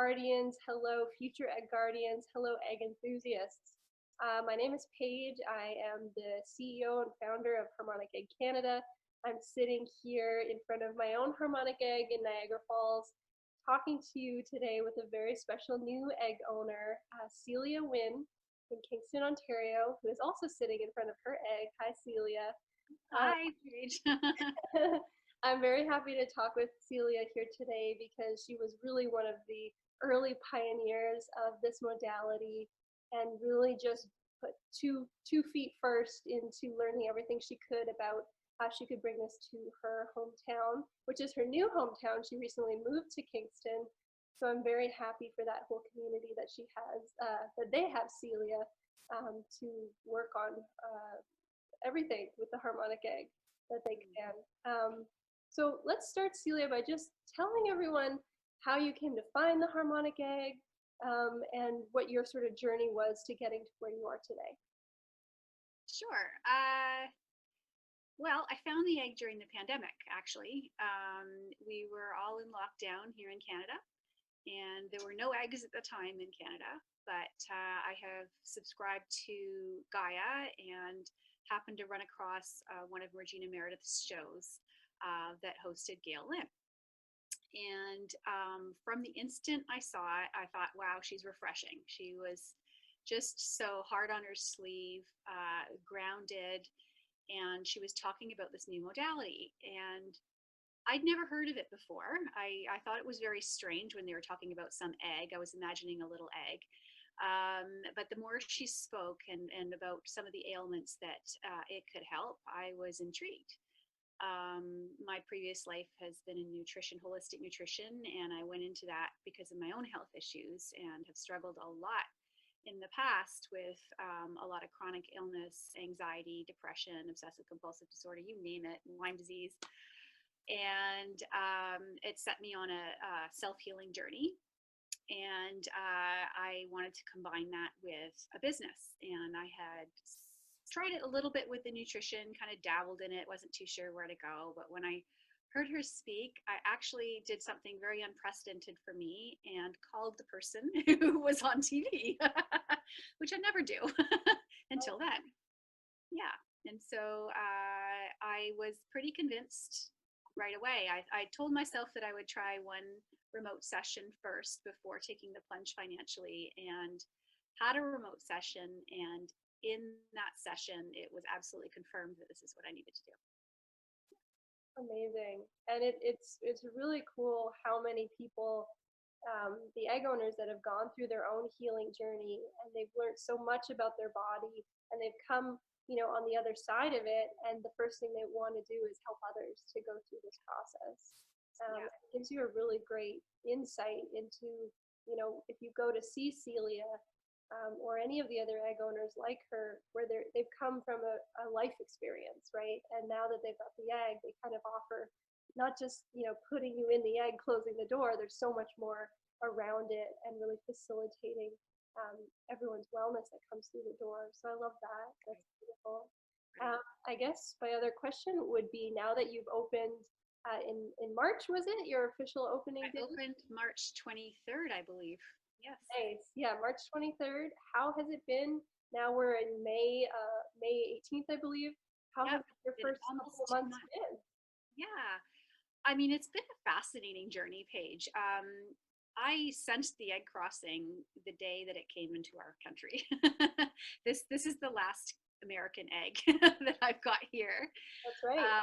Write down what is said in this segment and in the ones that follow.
guardians. Hello, future egg guardians. Hello, egg enthusiasts. My name is Paige. I am the CEO and founder of Harmonic Egg Canada. I'm sitting here in front of my own Harmonic Egg in Niagara Falls, talking to you today with a very special new egg owner, Celia Wynne in Kingston, Ontario, who is also sitting in front of her egg. Hi, Celia. Hi, Paige. I'm very happy to talk with Celia here today because she was really one of the early pioneers of this modality and really just put two feet first into learning everything she could about how she could bring this to her hometown, which is her new hometown. She recently moved to Kingston. So I'm very happy for that whole community that she has, that they have Celia to work on everything with the harmonic egg that they can. So let's start, Celia, by just telling everyone how you came to find the harmonic egg and what your sort of journey was to getting to where you are today. Sure. Well, I found the egg during the pandemic, actually. We were all in lockdown here in Canada, and there were no eggs at the time in Canada, but I have subscribed to Gaia and happened to run across one of Regina Meredith's shows that hosted Gail Lynn. And from the instant I saw it, I thought, wow, she's refreshing. She was just so hard on her sleeve, grounded, and she was talking about this new modality. And I'd never heard of it before. I thought it was very strange when they were talking about some egg. I was imagining a little egg. But the more she spoke and about some of the ailments that it could help, I was intrigued. My previous life has been in nutrition, holistic nutrition, and I went into that because of my own health issues and have struggled a lot in the past with a lot of chronic illness, anxiety, depression, obsessive compulsive disorder, you name it, Lyme disease. And it set me on a self-healing journey. And I wanted to combine that with a business. And I had tried it a little bit with the nutrition, kind of dabbled in it, wasn't too sure where to go. But when I heard her speak, I actually did something very unprecedented for me and called the person who was on TV, which I never do until then. Yeah. And so I was pretty convinced right away. I told myself that I would try one remote session first before taking the plunge financially, and had a remote session. And in that session, it was absolutely confirmed that this is what I needed to do. Amazing. And it's really cool how many people, the egg owners that have gone through their own healing journey, and they've learned so much about their body, and they've come, on the other side of it, and the first thing they want to do is help others to go through this process. Yeah. It gives you a really great insight into, if you go to see Celia, or any of the other egg owners like her, where they've come from a life experience, right? And now that they've got the egg, they kind of offer not just, putting you in the egg, closing the door. There's so much more around it and really facilitating everyone's wellness that comes through the door. So I love that. That's beautiful. I guess my other question would be, now that you've opened in March, was it your official opening I date? opened March 23rd, I believe. Yes. Nice. Yeah, March 23rd. How has it been? Now we're in May 18th, I believe. How Yep. have your first couple of months been? Yeah. I mean, it's been a fascinating journey, Paige. I sensed the egg crossing the day that it came into our country. This is the last American egg that I've got here. That's right.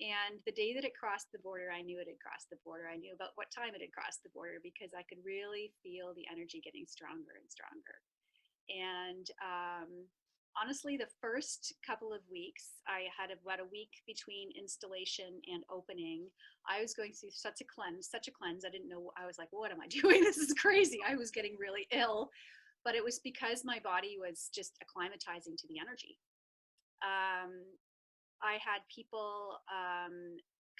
And the day that it crossed the border, I knew it had crossed the border. I knew about what time it had crossed the border because I could really feel the energy getting stronger and stronger. And honestly, the first couple of weeks, I had about a week between installation and opening. I was going through such a cleanse. I didn't know. I was like, what am I doing? This is crazy. I was getting really ill, but it was because my body was just acclimatizing to the energy. I had people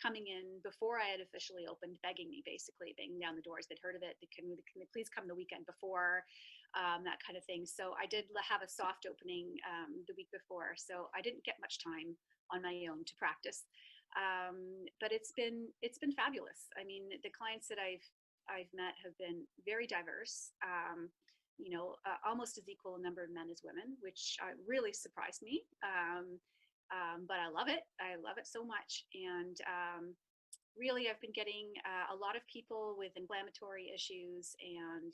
coming in before I had officially opened, begging me, basically banging down the doors. They'd heard of it. Can they please come the weekend before, that kind of thing. So I did have a soft opening the week before. So I didn't get much time on my own to practice. But it's been fabulous. I mean, the clients that I've I've met have been very diverse. Almost as equal a number of men as women, which really surprised me. But I love it. I love it so much. And really, I've been getting a lot of people with inflammatory issues and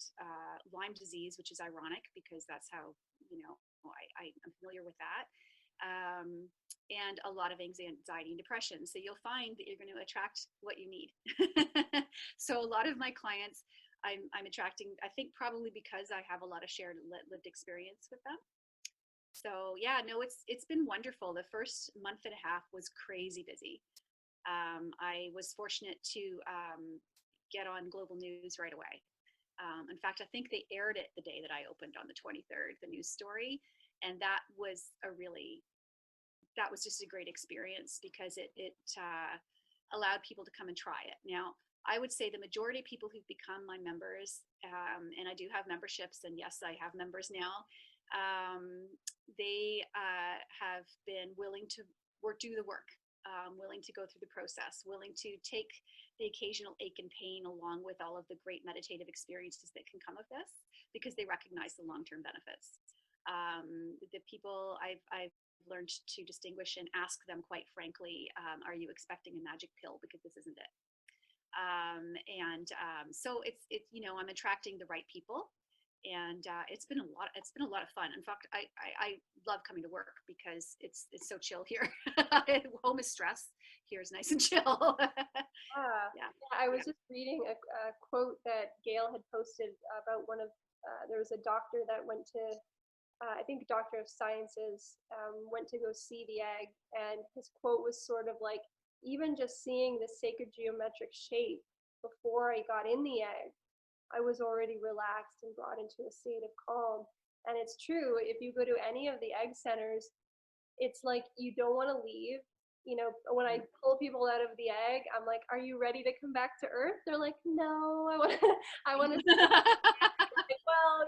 Lyme disease, which is ironic because that's how, I'm familiar with that. And a lot of anxiety and depression. So you'll find that you're going to attract what you need. So a lot of my clients, I'm attracting, I think probably because I have a lot of shared lived experience with them. So yeah, no, it's been wonderful. The first month and a half was crazy busy. I was fortunate to get on Global News right away. In fact, I think they aired it the day that I opened on the 23rd, the news story. And that was just a great experience because it allowed people to come and try it. Now, I would say the majority of people who've become my members, and I do have memberships, and yes, I have members now, they have been willing to do the work, willing to go through the process, willing to take the occasional ache and pain along with all of the great meditative experiences that can come of this because they recognize the long-term benefits. The people I've learned to distinguish and ask them quite frankly, are you expecting a magic pill? Because this isn't it. So I'm attracting the right people, and it's been a lot of fun. In fact, I love coming to work because it's so chill here. Home is stress, here is nice and chill. Yeah. I was just reading a quote that Gail had posted about there was a doctor that went to I think Doctor of Sciences, went to go see the egg, and his quote was sort of like, even just seeing the sacred geometric shape before I got in the egg, I was already relaxed and brought into a state of calm. And it's true, if you go to any of the egg centers, it's like you don't want to leave. When I pull people out of the egg, I'm like, "Are you ready to come back to Earth?" They're like, "No, I want to." Well,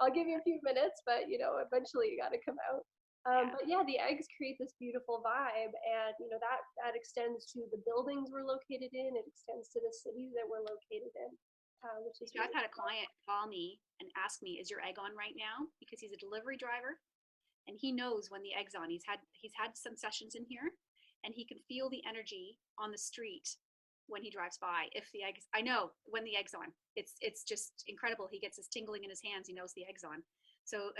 I'll give you a few minutes, but eventually you got to come out. But yeah, the eggs create this beautiful vibe, and that extends to the buildings we're located in. It extends to the cities that we're located in, which is. I've had a client call me and ask me, "Is your egg on right now?" Because he's a delivery driver, and he knows when the egg's on. He's had some sessions in here, and he can feel the energy on the street when he drives by. If the egg is, I know when the egg's on. It's just incredible. He gets this tingling in his hands. He knows the egg's on. So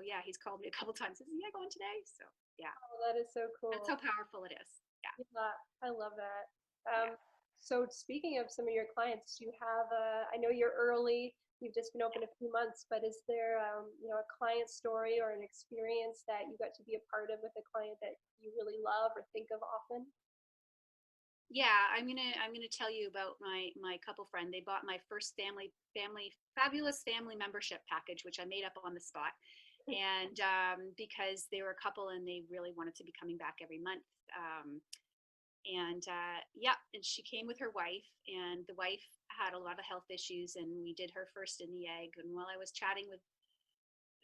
yeah, he's called me a couple times. Is the egg on today? So yeah. Oh, that is so cool. That's how powerful it is. Yeah. I love that. So speaking of some of your clients, you have I know you're early. You've just been open a few months, but is there a client story or an experience that you got to be a part of with a client that you really love or think of often? Yeah, I'm gonna tell you about my couple friend. They bought my first fabulous family membership package, which I made up on the spot, and because they were a couple and they really wanted to be coming back every month. And she came with her wife, and the wife had a lot of health issues, and we did her first in the egg. And while I was chatting with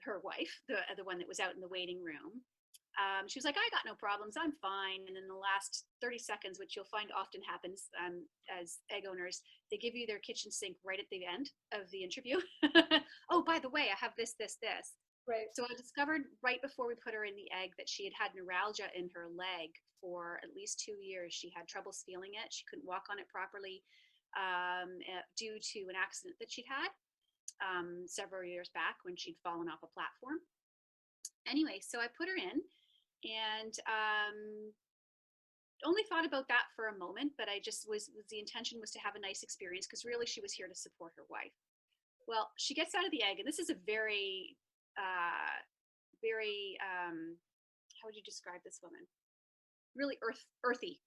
her wife, the one that was out in the waiting room, she was like, "I got no problems, I'm fine." And in the last 30 seconds, which you'll find often happens as egg owners, they give you their kitchen sink right at the end of the interview. "Oh, by the way, I have this. Right. So I discovered right before we put her in the egg that she had neuralgia in her leg for at least 2 years. She had troubles feeling it. She couldn't walk on it properly due to an accident that she'd had several years back when she'd fallen off a platform. Anyway, so I put her in, and only thought about that for a moment, but I just the intention was to have a nice experience because really she was here to support her wife. Well, she gets out of the egg, and this is a very how would you describe this woman? Really earthy,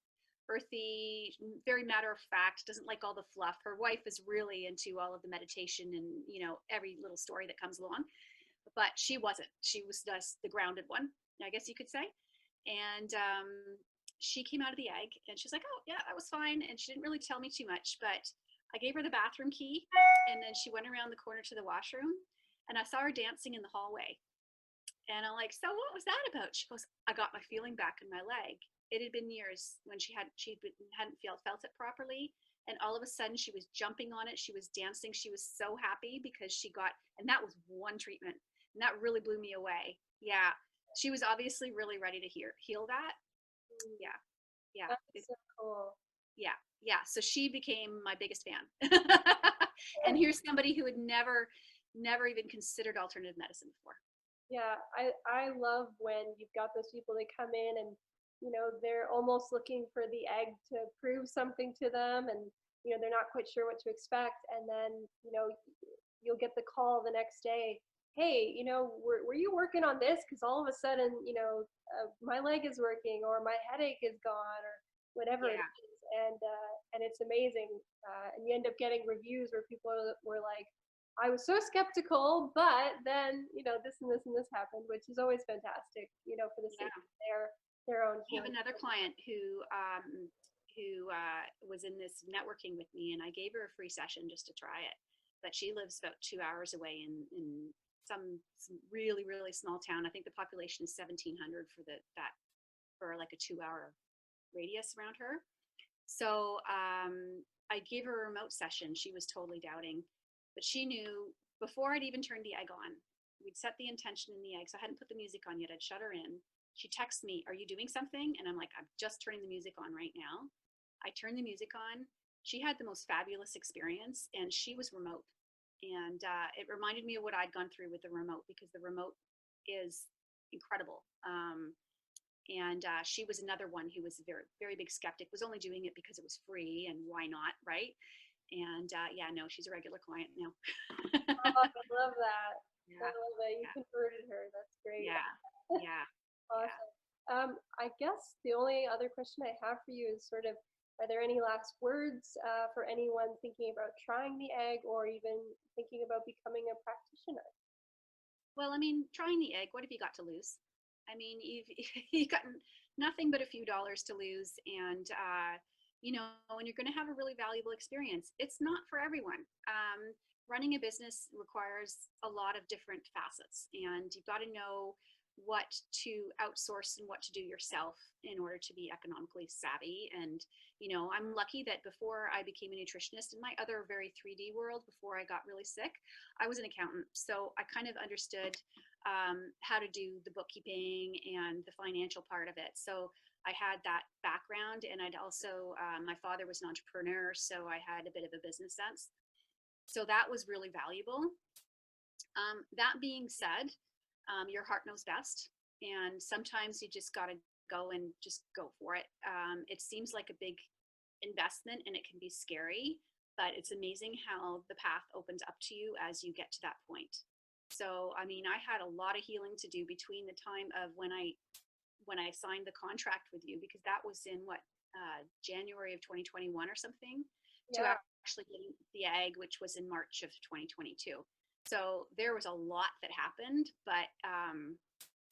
very matter of fact, doesn't like all the fluff. Her wife is really into all of the meditation and every little story that comes along, but she wasn't. She was just the grounded one, I guess you could say. And she came out of the egg, and she's like, "Oh yeah, that was fine." And she didn't really tell me too much, but I gave her the bathroom key, and then she went around the corner to the washroom, and I saw her dancing in the hallway. And I'm like, "So what was that about?" She goes, "I got my feeling back in my leg. It had been years when she hadn't felt it properly, And all of a sudden she was jumping on it. She was dancing. She was so happy because she got, and that was one treatment. And that really blew me away. Yeah. She was obviously really ready to heal that. Yeah. Yeah. That's so cool. Yeah. Yeah. So she became my biggest fan. And here's somebody who had never even considered alternative medicine before. Yeah, I love when you've got those people that come in and they're almost looking for the egg to prove something to them, and they're not quite sure what to expect, and then you'll get the call the next day. Hey, were you working on this? Because all of a sudden, my leg is working, or my headache is gone, or whatever it Yeah. is, and it's amazing. And you end up getting reviews where people were like, I was so skeptical, but then this and this and this happened, which is always fantastic. For the sake Yeah. of their own I have healing. another client who was in this networking with me, and I gave her a free session just to try it. But she lives about 2 hours away in some really really small town. I think the population is 1,700 for like a 2 hour radius around her. So I gave her a remote session. She was totally doubting, but she knew before I'd even turned the egg on. We'd set the intention in the egg, so I hadn't put the music on yet. I'd shut her in. She texts me, "Are you doing something?" And I'm like, "I'm just turning the music on right now." I turned the music on. She had the most fabulous experience, and she was remote. And it reminded me of what I'd gone through with the remote, because the remote is incredible. And she was another one who was a very, very big skeptic, was only doing it because it was free and why not, right? And yeah, no, she's a regular client now. Oh, I love that. I Yeah, love it. You yeah, converted her. That's great. yeah, yeah, yeah. Awesome. I guess the only other question I have for you is sort of, are there any last words for anyone thinking about trying the egg or even thinking about becoming a practitioner? Well, I mean, trying the egg, what have you got to lose? I mean, you've got nothing but a few dollars to lose, and and you're going to have a really valuable experience. It's not for everyone. Running a business requires a lot of different facets, and you've got to know what to outsource and what to do yourself in order to be economically savvy. And I'm lucky that before I became a nutritionist, in my other very 3D world, before I got really sick, I was an accountant, so I kind of understood how to do the bookkeeping and the financial part of it. So I had that background, and I'd also my father was an entrepreneur, so I had a bit of a business sense. So that was really valuable. That being said, your heart knows best, and sometimes you just got to go and just go for it. It seems like a big investment, and it can be scary, but it's amazing how the path opens up to you as you get to that point. So, I mean, I had a lot of healing to do between the time of when I signed the contract with you, because that was in what, January of 2021 or something, to Yeah. actually getting the egg, which was in March of 2022. So there was a lot that happened, but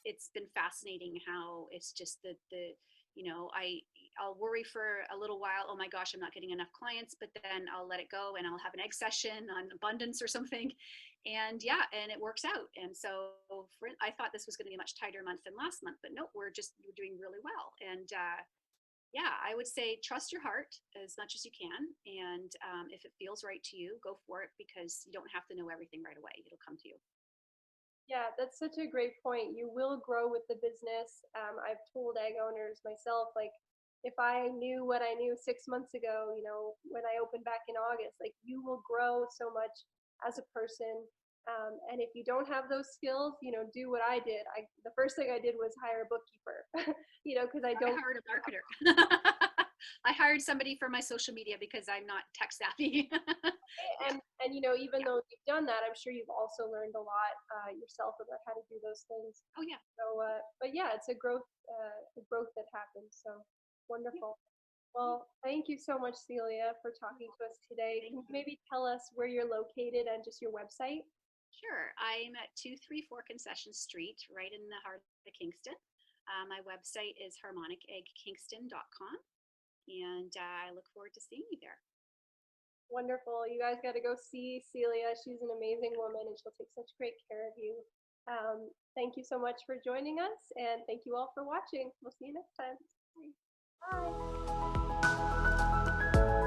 it's been fascinating how it's just the I'll worry for a little while. Oh my gosh, I'm not getting enough clients, but then I'll let it go and I'll have an egg session on abundance or something. And yeah, and it works out. And so I thought this was going to be a much tighter month than last month, but nope, we're doing really well. And yeah, I would say trust your heart as much as you can. And if it feels right to you, go for it, because you don't have to know everything right away. It'll come to you. Yeah, that's such a great point. You will grow with the business. I've told egg owners myself, like, if I knew what I knew 6 months ago, when I opened back in August, like, you will grow so much as a person. And if you don't have those skills, do what I did. The first thing I did was hire a bookkeeper, because I I don't. hired a marketer. I hired somebody for my social media because I'm not tech savvy. Yeah, And even yeah. though you've done that, I'm sure you've also learned a lot yourself about how to do those things. Oh yeah. So, but yeah, it's a growth that happens. So Yeah. wonderful. Yeah. Well, thank you so much, Celia, for talking to us today. Thank Can you you. maybe tell us where you're located and just your website? Sure. I'm at 234 Concession Street, right in the heart of Kingston. My website is harmoniceggkingston.com, and I look forward to seeing you there. Wonderful. You guys got to go see Celia. She's an amazing woman, and she'll take such great care of you. Thank you so much for joining us, and thank you all for watching. We'll see you next time. Bye. Bye.